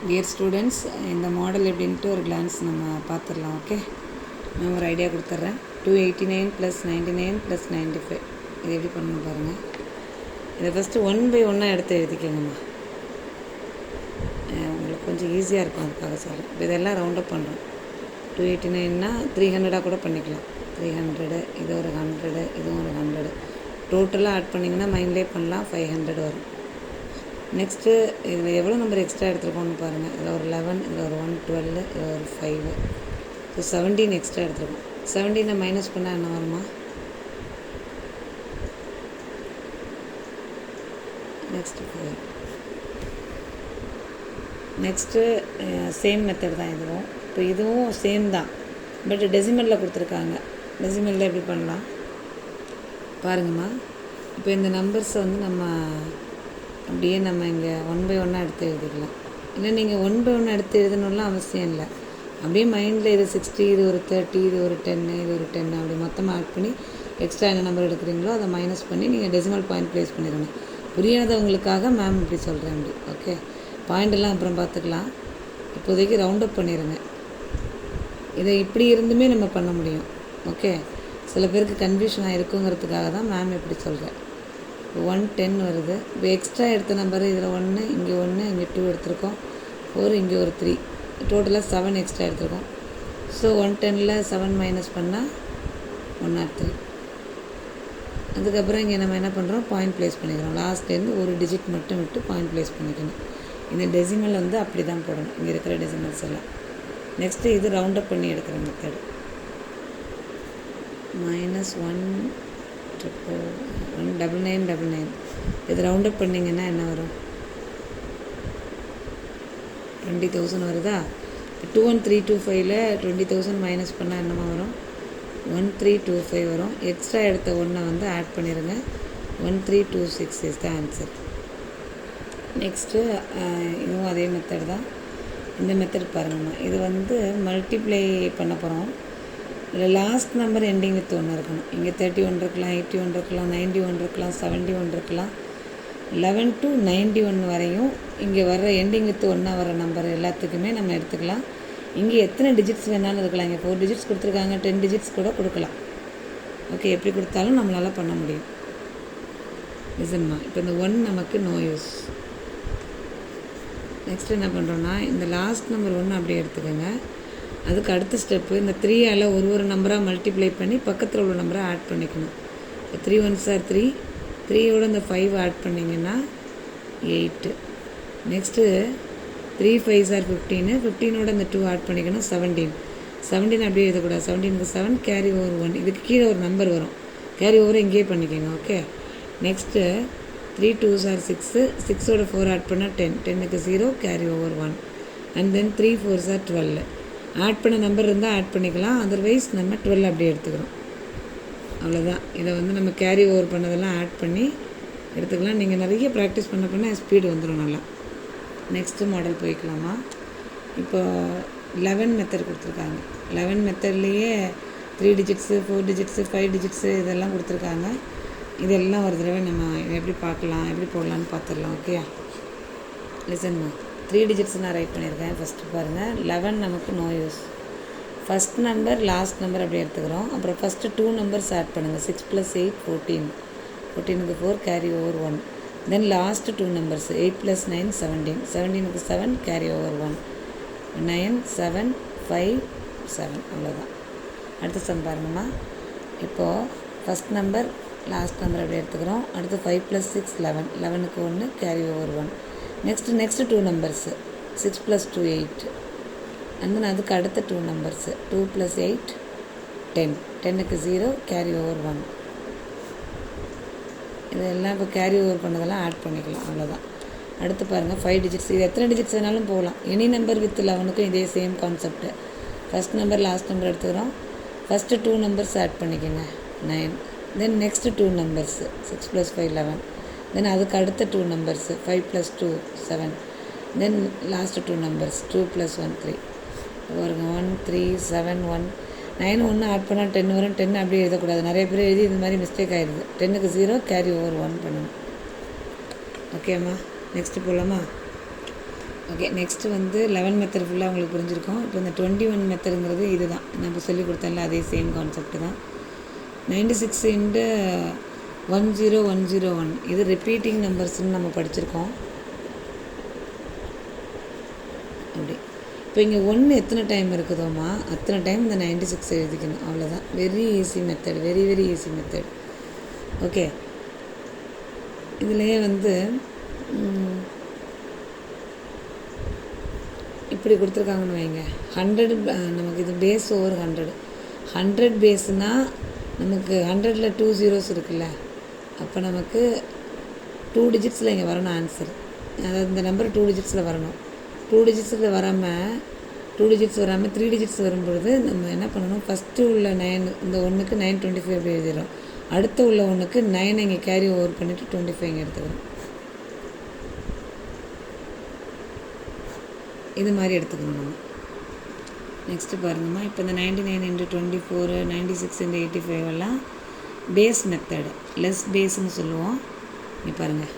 Dear students, இந்த model எப்படின்ட்டு ஒரு கிளான்ஸ் நம்ம பார்த்துடலாம். ஓகே, நான் ஒரு ஐடியா கொடுத்துட்றேன். 289 + 99 + 95 இது எப்படி பண்ணணும் பாருங்கள். இதை ஃபஸ்ட்டு 1 by 1 எடுத்து எழுதிக்கோங்கம்மா. உங்களுக்கு கொஞ்சம் ஈஸியாக இருக்கும், அதுக்காக சொல்கிறேன். இப்போ இதெல்லாம் ரவுண்ட் அப் பண்ணுறோம். 289னா 300 கூட பண்ணிக்கலாம். 300, இது ஒரு 100, இதுவும் ஒரு 100. டோட்டலாக ஆட் பண்ணிங்கன்னா மைண்ட்லேயே பண்ணலாம். 500 வரும். நெக்ஸ்ட்டு இதில் எவ்வளோ நம்பர் எக்ஸ்ட்ரா எடுத்துருக்கோன்னு பாருங்கள். இதில் ஒரு 11, இதில் ஒரு 1, 12, இதில் ஒரு 5. ஸோ 17 எக்ஸ்ட்ரா எடுத்துருக்கோம். 17 மைனஸ் பண்ணால் என்ன வருமா? நெக்ஸ்ட்டு சேம் மெத்தட் தான் இதுவும். இப்போ இதுவும் சேம் தான், பட் டெசிமலில் கொடுத்துருக்காங்க. டெசிமலில் எப்படி பண்ணலாம் பாருங்கம்மா. இப்போ இந்த நம்பர்ஸை நம்ம அப்படியே இங்கே 1 by 1 எடுத்து எழுதிக்கலாம். இல்லை நீங்கள் 1 by 1 எடுத்து எழுதணும்லாம் அவசியம் இல்லை. அப்படியே மைண்டில் இது 60, இது ஒரு 30, இது ஒரு 10, இது ஒரு 10 அப்படி மொத்தமாக ஆட் பண்ணி எக்ஸ்ட்ரா என்ன நம்பர் எடுக்கிறீங்களோ அதை மைனஸ் பண்ணி நீங்கள் டெசிமல் பாயிண்ட் ப்ளேஸ் பண்ணிடணும். புரியாதவங்களுக்காக மேம் இப்படி சொல்கிறேன். அப்படி ஓகே. பாயிண்டெல்லாம் அப்புறம் பார்த்துக்கலாம். இப்போதைக்கு ரவுண்ட் அப் பண்ணிடுங்க. இதை இப்படி இருந்துமே நம்ம பண்ண முடியும். ஓகே, சில பேருக்கு கன்ஃபியூஷனாக இருக்குங்கிறதுக்காக தான் மேம் இப்படி சொல்கிறேன். 110 வருது. இப்போ எக்ஸ்ட்ரா எடுத்த நம்பர் இதில் 1, இங்கே 1, இங்கே 2 எடுத்திருக்கோம். 4, இங்கே ஒரு 3, டோட்டலாக 7 எக்ஸ்ட்ரா எடுத்திருக்கோம். ஸோ 110ல் 7 மைனஸ் பண்ணால் 103. அதுக்கப்புறம் இங்கே நம்ம என்ன பண்ணுறோம், பாயிண்ட் ப்ளேஸ் பண்ணிக்கிறோம். லாஸ்ட்லேருந்து ஒரு டிஜிட் மட்டும் விட்டு பாயிண்ட் ப்ளேஸ் பண்ணிக்கணும். இந்த டெசிமல் அப்படி தான் போடணும், இங்கே இருக்கிற டெசிமல்ஸ் எல்லாம். நெக்ஸ்ட்டு இது ரவுண்ட் அப் பண்ணி எடுக்கிற மெத்தடு. -1 999. இது ரவுண்ட் அப் பண்ணிங்கன்னா என்ன வரும்? 20,000 வருதா? 21325ல் 20,000 மைனஸ் பண்ணால் என்னமா வரும்? 1325 வரும். எக்ஸ்ட்ரா எடுத்த 1 ஆட் பண்ணிடுங்க. 1326 இஸ் த ஆன்சர். நெக்ஸ்ட்டு இதுவும் அதே மெத்தட் தான். இந்த மெத்தட் பாருங்கம்மா. இது மல்டிப்ளை பண்ண போகிறோம். இதில் லாஸ்ட் நம்பர் எண்டிங் வித் 1 இருக்கணும். இங்கே 31 இருக்கலாம், 81 இருக்கலாம், 91 இருக்கலாம், 71 இருக்கலாம். 11 to 91 வரையும் இங்கே வர்ற எண்டிங் வித் 1 வர நம்பர் எல்லாத்துக்குமே நம்ம எடுத்துக்கலாம். இங்கே எத்தனை டிஜிட்ஸ் வேணாலும் இருக்கலாம். இங்கே 4 டிஜிட்ஸ் கொடுத்துருக்காங்க, 10 டிஜிட்ஸ் கூட கொடுக்கலாம். ஓகே, எப்படி கொடுத்தாலும் நம்மளால் பண்ண முடியும். லிசன்மா, இப்போ இந்த 1 நமக்கு நோ யூஸ். நெக்ஸ்ட் என்ன பண்ணுறோன்னா, இந்த லாஸ்ட் நம்பர் 1 அப்படியே எடுத்துக்கோங்க. அதுக்கு அடுத்த ஸ்டெப்பு இந்த 3ஆல் ஒரு நம்பராக மல்டிப்ளை பண்ணி பக்கத்தில் உள்ள நம்பரை ஆட் பண்ணிக்கணும். இப்போ 3 1s are 3, 3யோட இந்த 5 ஆட் பண்ணிங்கன்னா 8. நெக்ஸ்ட்டு 3 5s are 15, 15ஓட இந்த 2 ஆட் பண்ணிக்கணும் 17. 17 அப்படியே எழுதக்கூடாது. 17க்கு 7 கேரி ஓவர் 1. இதுக்கு கீழே ஒரு நம்பர் வரும், கேரி ஓவர் இங்கேயே பண்ணிக்கோங்க. ஓகே. நெக்ஸ்ட்டு 3 2s are 6, 6ஓட 4 ஆட் பண்ணால் 10, 10க்கு 0 carry over 1. And then 3 4s are 12. Add பண்ண நம்பர் இருந்தால் ஆட் பண்ணிக்கலாம், அதர்வைஸ் நம்ம 12 அப்படியே எடுத்துக்கிறோம். அவ்வளோதான். இதை நம்ம கேரி ஓவர் பண்ணதெல்லாம் ஆட் பண்ணி எடுத்துக்கலாம். நீங்கள் நிறைய ப்ராக்டிஸ் பண்ண ஸ்பீடு வந்துடும் நல்லா. நெக்ஸ்ட்டு மாடல் போய்க்கலாமா. இப்போ 11 மெத்தட் கொடுத்துருக்காங்க. 11 மெத்தட்லேயே 3 டிஜிட்ஸு, 4 டிஜிட்ஸு, 5 டிஜிட்ஸு இதெல்லாம் கொடுத்துருக்காங்க. இதெல்லாம் ஒரு தடவை நம்ம எப்படி பார்க்கலாம், எப்படி போடலான்னு பார்த்துடலாம். ஓகே, லிசன்மா. 3 டிஜிட்ஸ் நான் ரைட் பண்ணியிருக்கேன். ஃபஸ்ட்டு பாருங்கள், 11 நமக்கு no use. First number last number அப்படி எடுத்துக்கிறோம். அப்புறம் ஃபஸ்ட்டு 2 நம்பர்ஸ் ஆட் பண்ணுங்கள். 6 + 8 14, 14க்கு 4 carry over 1. Then last 2 numbers 8 + 9 17, 17க்கு 7 carry over 1. 9 7 5 7. அவ்வளோதான். அடுத்த சம் பாருங்கம்மா. இப்போது ஃபஸ்ட் நம்பர் லாஸ்ட் நம்பர் அப்படி எடுத்துக்கிறோம். அடுத்து 5 + 6 11, 11க்கு 1 carry over 1. Next 2 numbers 6 + 2 8. And then அதுக்கு அடுத்த 2 நம்பர்ஸு 2 + 8 10, 10க்கு 0 கேரி ஓவர் 1. இதெல்லாம் இப்போ கேரி ஓவர் பண்ணதெல்லாம் ஆட் பண்ணிக்கலாம். அவ்வளோதான். அடுத்து பாருங்கள் 5 டிஜிட்ஸ். இது எத்தனை டிஜிட்ஸ் வேணாலும் போகலாம். எனி நம்பர் வித் 11க்கும் இதே same concept. First number last number எடுத்துக்கிறோம். ஃபஸ்ட்டு 2 நம்பர்ஸ் ஆட் பண்ணிக்கோங்க 9. Then next 2 numbers 6 + 5 11. தென் அதுக்கு அடுத்த 2 நம்பர்ஸு 5 + 2 7. தென் லாஸ்ட்டு 2 நம்பர்ஸ் 2 + 1 3. பாருங்க 1 3 7 1 9 1 ஆட் பண்ணால் 10 வரும். 10 அப்படியே எழுதக்கூடாது. நிறைய பேர் எழுதி இது மாதிரி மிஸ்டேக் ஆகிடுது. 10க்கு 0 கேரி ஓவர் 1 பண்ணணும். ஓகேம்மா, நெக்ஸ்ட்டு போகலாமா. ஓகே, நெக்ஸ்ட்டு வந்து 11 மெத்தட் ஃபுல்லாக உங்களுக்கு புரிஞ்சிருக்கும். இப்போ இந்த 21 மெத்தடுங்கிறது இது தான் நம்ம சொல்லி கொடுத்தோம்ல, அதே சேம் கான்செப்ட் தான். 96 இன்ட்டு 10101 இது ரிப்பீட்டிங் நம்பர்ஸ்ன்னு நம்ம படிச்சிருக்கோம். அப்படி இப்போ இங்கே 1 எத்தனை டைம் இருக்குதோமா அத்தனை டைம் இந்த 96 எழுதிக்கணும், அவ்வளோதான். Very easy method, very very easy method. Okay, இதுலேயே வந்து இப்படி கொடுத்துருக்காங்கன்னு வைங்க. 100 நமக்கு இது பேஸ் ஓவர் 100 பேஸ்னால் நமக்கு 100ல் 2 ஜீரோஸ் இருக்குல்ல, அப்போ நமக்கு 2 டிஜிட்ஸில் இங்கே வரணும் ஆன்சர். அதாவது இந்த நம்பர் 2 டிஜிட்ஸில் வரணும். 2 டிஜிட்ஸில் வராமல் 3 டிஜிட்ஸ் வரும்பொழுது நம்ம என்ன பண்ணணும், ஃபஸ்ட்டு உள்ள 9 இந்த ஒன்றுக்கு 925 அப்படி எழுதிடுறோம். அடுத்த உள்ள ஒன்றுக்கு 9 இங்கே கேரி ஓவர் பண்ணிவிட்டு 25 இங்கே எடுத்துக்கிறோம். இது மாதிரி எடுத்துக்கணும் நம்ம. நெக்ஸ்ட்டு பாருங்கம்மா, இப்போ இந்த 99 இன்ட்டு 24 96 இன்ட்டு 85 எல்லாம் பேஸ் மெத்தடு, லெஸ் பேஸ்ன்னு சொல்லுவோம். இங்கே பாருங்கள்,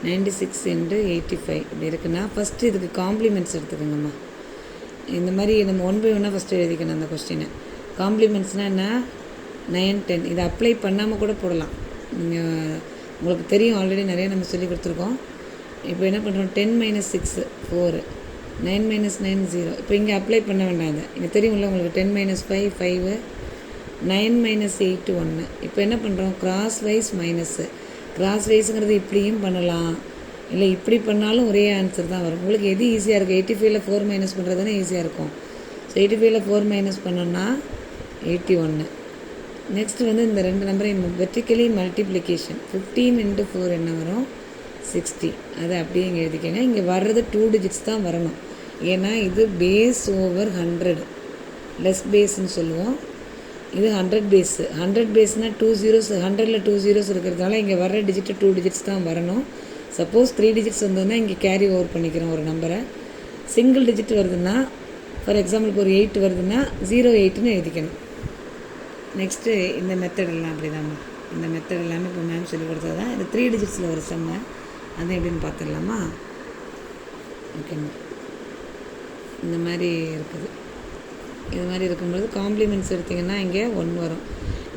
96 இன்ட்டு 85 இப்படி இருக்குன்னா ஃபஸ்ட்டு இதுக்கு காம்ப்ளிமெண்ட்ஸ் எடுத்துக்கோங்கம்மா. இந்த மாதிரி நம்ம 1 by 1 ஃபஸ்ட்டு எழுதிக்கணும் அந்த கொஸ்டினை. காம்ப்ளிமெண்ட்ஸ்னால் என்ன, 9 10 இதை அப்ளை பண்ணாமல் கூட போடலாம். நீங்கள் உங்களுக்கு தெரியும், ஆல்ரெடி நிறைய நம்ம சொல்லி கொடுத்துருக்கோம். இப்போ என்ன பண்ணுறோம், 10 - 6 4 9 - 9 0. இப்போ இங்கே அப்ளை பண்ண வேண்டாம். இது இங்கே தெரியும்ல உங்களுக்கு, 10 - 5 5 9 - 8 1. இப்போ என்ன பண்ணுறோம், கிராஸ் வைஸ் மைனஸ்ஸு. கிராஸ் வைஸுங்கிறது இப்படியும் பண்ணலாம், இல்லை இப்படி பண்ணாலும் ஒரே ஆன்சர் தான் வரும். உங்களுக்கு எது ஈஸியாக இருக்குது, 85ல் 4 மைனஸ் பண்ணுறதுனா ஈஸியாக இருக்கும். ஸோ 85ல் 4 மைனஸ் பண்ணோன்னா 81. நெக்ஸ்ட்டு வந்து இந்த 2 நம்பரையும் வெர்டிக்கலி மல்டிப்ளிகேஷன் 15 இன்ட்டு 4 என்ன வரும், 60. அதை அப்படியே இங்கே எழுதிக்கங்க. இங்கே வர்றது 2 டிஜிட்ஸ் தான் வரணும், ஏன்னா இது பேஸ் ஓவர் 100, லெஸ் பேஸ்ன்னு சொல்லுவோம். இது 100 பேஸு. 100 பேஸ்னால் 2 ஜீரோஸ், 100ல் 2 ஜீரோஸ் இருக்கிறதுனால இங்கே வர்ற டிஜிட்டு 2 டிஜிட்ஸ் தான் வரணும். சப்போஸ் 3 டிஜிட்ஸ் வந்ததுன்னா இங்கே கேரி ஓவர் பண்ணிக்கிறோம் ஒரு நம்பரை. சிங்கிள் டிஜிட் வருதுன்னா, ஃபார் எக்ஸாம்பிளுக்கு ஒரு 8 வருதுன்னா 08ன்னு எழுதிக்கணும். நெக்ஸ்ட்டு இந்த மெத்தடெல்லாம் அப்படி தான்மா. இந்த மெத்தட் எல்லாமே இப்போ மேம் சொல்லி கொடுத்தது தான். இது 3 டிஜிட்ஸில் ஒரு செம்ம, அது எப்படின்னு பார்த்துடலாமா? ஓகேம்மா, இந்த மாதிரி இருக்குது. இது மாதிரி இருக்கும்போது காம்ப்ளிமெண்ட்ஸ் எடுத்திங்கன்னா இங்கே 1 வரும்.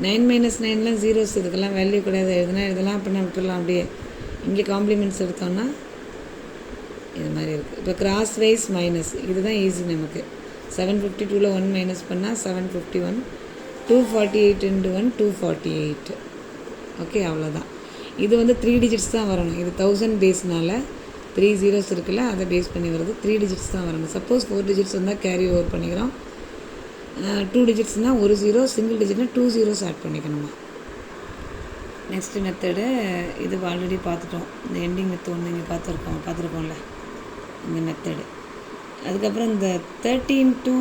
9 - 9லாம் ஜீரோஸ், இதுக்கெல்லாம் வேல்யூ கிடையாது, எதுனா இதெல்லாம் பண்ண விட்டுடலாம். அப்படியே இங்கே காம்ப்ளிமெண்ட்ஸ் எடுத்தோம்னா இது மாதிரி இருக்குது. இப்போ கிராஸ் வைஸ் மைனஸ், இதுதான் ஈஸி நமக்கு. 752ல் 1 மைனஸ் பண்ணால் 751. 248 இன்ட்டு 1 248. ஓகே, அவ்வளோதான். இது வந்து 3 டிஜிட்ஸ் தான் வரணும். இது 1000 பேஸ்னால் 3 ஜீரோஸ் இருக்குல்ல, அதை பேஸ் பண்ணி வருது. 3 டிஜிட்ஸ் தான் வரணும். சப்போஸ் 4 டிஜிட்ஸ் வந்தால் கேரி ஓவர் பண்ணிக்கிறோம். 2 டிஜிட்ஸ்னால் 1 ஜீரோ, சிங்கிள் டிஜிட்னால் 2 ஜீரோஸ் ஆட் பண்ணிக்கணுமா. நெக்ஸ்ட்டு மெத்தடு இது ஆல்ரெடி பார்த்துட்டோம். இந்த எண்டிங் வித் 1 இங்கே பார்த்துருக்கோம்ல இந்த மெத்தடு. அதுக்கப்புறம் இந்த 13 to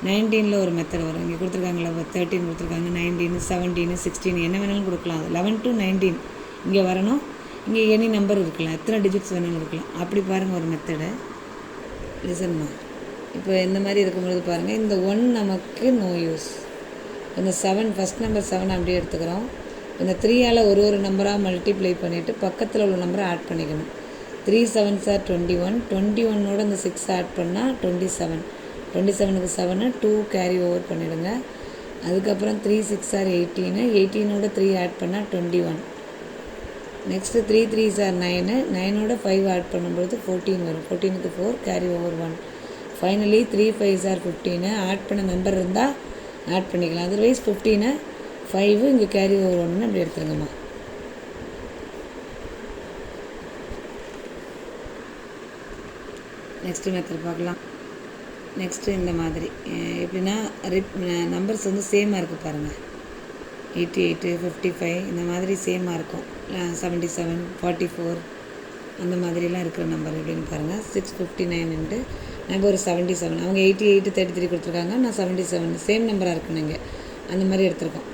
19ல் ஒரு மெத்தட் வரும். இங்கே கொடுத்துருக்காங்களா, 13 கொடுத்துருக்காங்க, 19 17 16 என்ன வேணாலும் கொடுக்கலாம். 11 to 19 இங்கே வரணும். இங்கே எனி நம்பர் இருக்கலாம், எத்தனை டிஜிட்ஸ் வேணாலும் இருக்கலாம். அப்படி பாருங்கள் ஒரு மெத்தடு. லிசன்மா, இப்போ இந்த மாதிரி இருக்கும்பொழுது பாருங்கள், இந்த 1 நமக்கு நோ யூஸ். இந்த 7 ஃபஸ்ட் நம்பர் 7 அப்படியே எடுத்துக்கிறோம். இந்த 3ஆல் ஒரு நம்பராக மல்டிப்ளை பண்ணிவிட்டு பக்கத்தில் உள்ள நம்பரை ஆட் பண்ணிக்கணும். 3 7s are 21. 21ஓட இந்த 6 ஆட் பண்ணால் 27. 27க்கு 7 2 கேரி ஓவர் பண்ணிவிடுங்க. அதுக்கப்புறம் 3 6 are 18. 18ஓட 3 ஆட் பண்ணால் 21. Next 3 3s are 9. 9ஓட 5 ஆட் பண்ணும்பொழுது 14 வரும். 14க்கு 4 carry over 1. Finally 3 5s are 15. Add பண்ண நம்பர் இருந்தால் ஆட் பண்ணிக்கலாம். அதர்வைஸ் 15 5 இங்கே கேரி ஓவர் 1ன்னு அப்படி எடுத்துருங்கம்மா. நெக்ஸ்ட்டு மெத்தட் பார்க்கலாம். நெக்ஸ்ட்டு இந்த மாதிரி எப்படின்னா நம்பர்ஸ் வந்து சேமாக இருக்குது பாருங்கள். 88 55 இந்த மாதிரி சேமாக இருக்கும். 77 44 அந்த மாதிரிலாம் இருக்கிற நம்பர் எப்படின்னு பாருங்கள். 659 உண்டு. நான் இப்போ ஒரு 77, அவங்க 88 33 கொடுத்துருக்காங்க, நான் 77 சேம் நம்பராக இருக்குன்னு இங்கே அந்த மாதிரி எடுத்துருக்கோம்.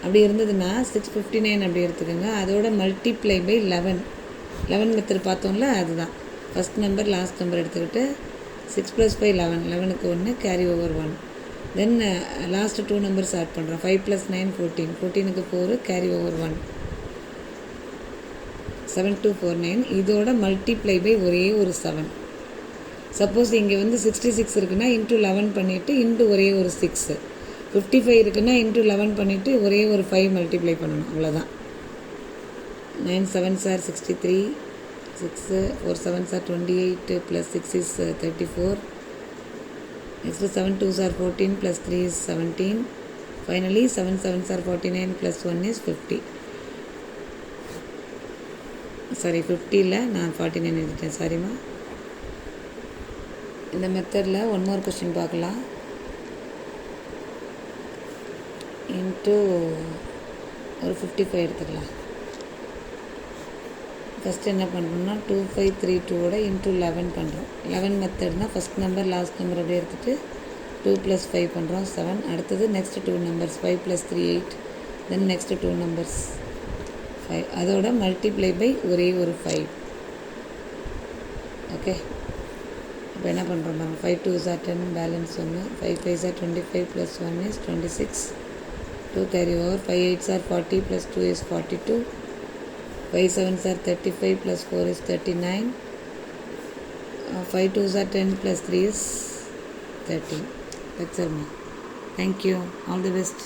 அப்படி இருந்ததுன்னா 659 அப்படி எடுத்துக்கோங்க. அதோட மல்டிப்ளை பை 11 மெத்தட் பார்த்தோம்ல, அதுதான் ஃபஸ்ட் நம்பர் லாஸ்ட் நம்பர் எடுத்துக்கிட்டு 6 + 5 11. 11க்கு 1 carry over 1. Then last 2 numbers add பண்ணுறோம். 5 + 9 14. 14க்கு 4 கேரி ஓவர் 1. 7249. இதோட மல்டிப்ளை பை ஒரே ஒரு 7. சப்போஸ் இங்கே வந்து 66 இருக்குன்னா இன்ட்டு 11 பண்ணிவிட்டு இன்ட்டு ஒரே ஒரு 6, 55 இருக்குன்னா இன்ட்டு 11 பண்ணிவிட்டு ஒரே ஒரு 5 மல்டிப்ளை பண்ணணும், அவ்வளோதான். 9 7s are 63, 6 4 7s are 28 plus 6 is 34. Next 7 2s are 14 plus 3 is 17. Finally 7 7s are 49 plus 1 is 50. Sorry, 50ல நான் 49 எழுதிட்டேன், சாரிம்மா. இந்த மெத்தடில் ஒன் மோர் கொஸ்டின் பார்க்கலாம். இன்ட்டு ஒரு 55 எடுத்துக்கலாம். ஃபஸ்ட்டு என்ன பண்ணுறோம்னா 2532ஓட இன்ட்டு 11 பண்ணுறோம். 11 மெத்தட்னால் ஃபஸ்ட் நம்பர் லாஸ்ட் நம்பர் அப்படியே எடுத்துகிட்டு 2 + 5 பண்ணுறோம் 7. அடுத்தது next 2 numbers 5 + 3 8. Then next 2 numbers 5. அதோட மல்டிப்ளை பை ஒரே ஒரு 5. ஓகே, இப்போ என்ன பண்ணுறோம் பாருங்கள். 5 2s are 10, balance 1. 5 5s are 25 plus 1 is 26. 2 carry over. 5 8s are 40 plus 2 is 42. 5 7s are 35 plus 4 is 39. 5 2s are 10 plus 3 is 13. That's all. Thank you. All the best.